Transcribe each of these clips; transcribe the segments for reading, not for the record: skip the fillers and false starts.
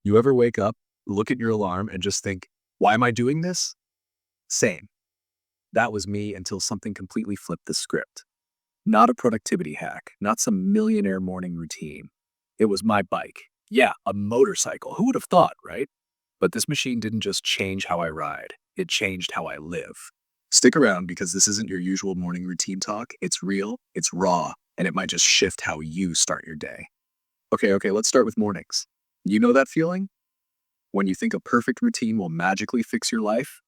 You ever wake up, look at your alarm, and just think, why am I doing this? Same. That was me until something completely flipped the script. Not a productivity hack, not some millionaire morning routine. It was my bike. Yeah, a motorcycle. Who would have thought, right? But this machine didn't just change how I ride, it changed how I live. Stick around because this isn't your usual morning routine talk. It's real, it's raw, and it might just shift how you start your day. Okay, let's start with mornings. You know that feeling? When you think a perfect routine will magically fix your life?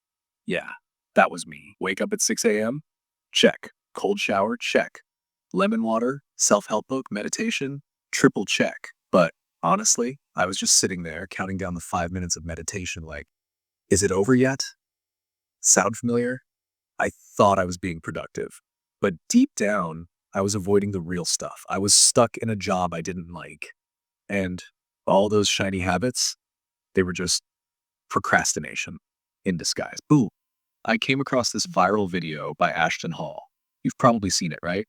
Yeah, that was me. Wake up at 6 a.m.? Check. Cold shower? Check. Lemon water? Self-help book? Meditation? Triple check. But honestly, I was just sitting there counting down the 5 minutes of meditation like, is it over yet? Sound familiar? I thought I was being productive. But deep down, I was avoiding the real stuff. I was stuck in a job I didn't like. And all those shiny habits, they were just procrastination in disguise. Boom. I came across this viral video by Ashton Hall. You've probably seen it, right?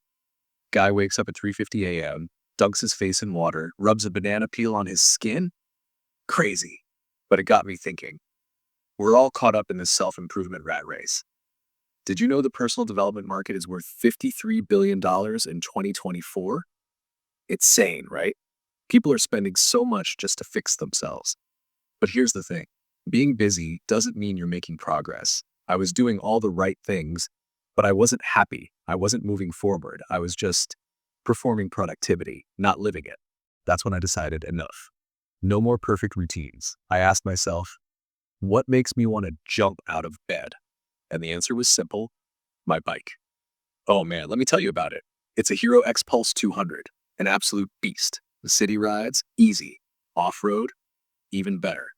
Guy wakes up at 3:50 a.m., dunks his face in water, rubs a banana peel on his skin. Crazy. But it got me thinking. We're all caught up in this self-improvement rat race. Did you know the personal development market is worth $53 billion in 2024? It's insane, right? People are spending so much just to fix themselves. But here's the thing. Being busy doesn't mean you're making progress. I was doing all the right things, but I wasn't happy. I wasn't moving forward. I was just performing productivity, not living it. That's when I decided enough. No more perfect routines. I asked myself, what makes me want to jump out of bed? And the answer was simple, my bike. Oh man, let me tell you about it. It's a Hero X Pulse 200, an absolute beast. The city rides, easy. Off-road, even better.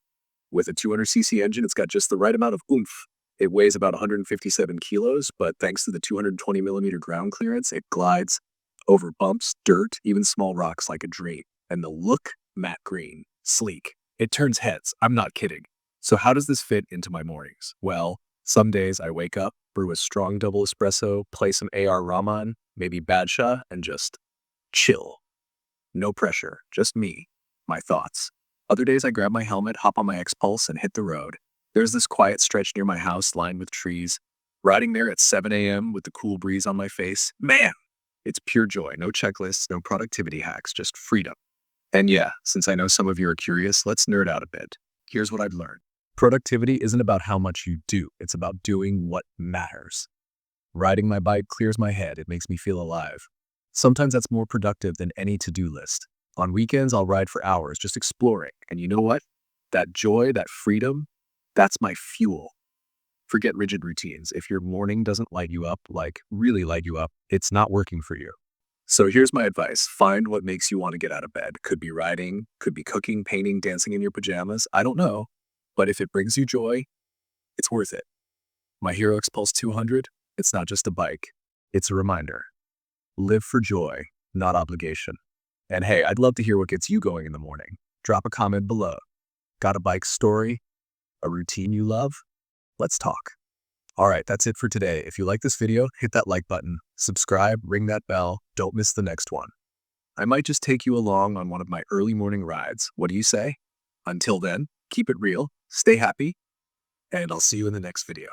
With a 200cc engine, it's got just the right amount of oomph. It weighs about 157 kilos, but thanks to the 220mm ground clearance, it glides over bumps, dirt, even small rocks like a dream. And the look, matte green, sleek. It turns heads. I'm not kidding. So how does this fit into my mornings? Well, some days I wake up, brew a strong double espresso, play some AR Rahman, maybe Badshah, and just chill. No pressure, just me, my thoughts. Other days I grab my helmet, hop on my X-Pulse, and hit the road. There's this quiet stretch near my house lined with trees. Riding there at 7 a.m. with the cool breeze on my face, man, it's pure joy. No checklists, no productivity hacks, just freedom. And yeah, since I know some of you are curious, let's nerd out a bit. Here's what I've learned. Productivity isn't about how much you do. It's about doing what matters. Riding my bike clears my head. It makes me feel alive. Sometimes that's more productive than any to-do list. On weekends, I'll ride for hours just exploring. And you know what? That joy, that freedom, that's my fuel. Forget rigid routines. If your morning doesn't light you up, like really light you up, it's not working for you. So here's my advice. Find what makes you want to get out of bed. Could be riding, could be cooking, painting, dancing in your pajamas. I don't know. But if it brings you joy, it's worth it. My Hero X Pulse 200, it's not just a bike. It's a reminder. Live for joy, not obligation. And hey, I'd love to hear what gets you going in the morning. Drop a comment below. Got a bike story? A routine you love? Let's talk. All right, that's it for today. If you like this video, hit that like button, subscribe, ring that bell. Don't miss the next one. I might just take you along on one of my early morning rides. What do you say? Until then, keep it real, stay happy, and I'll see you in the next video.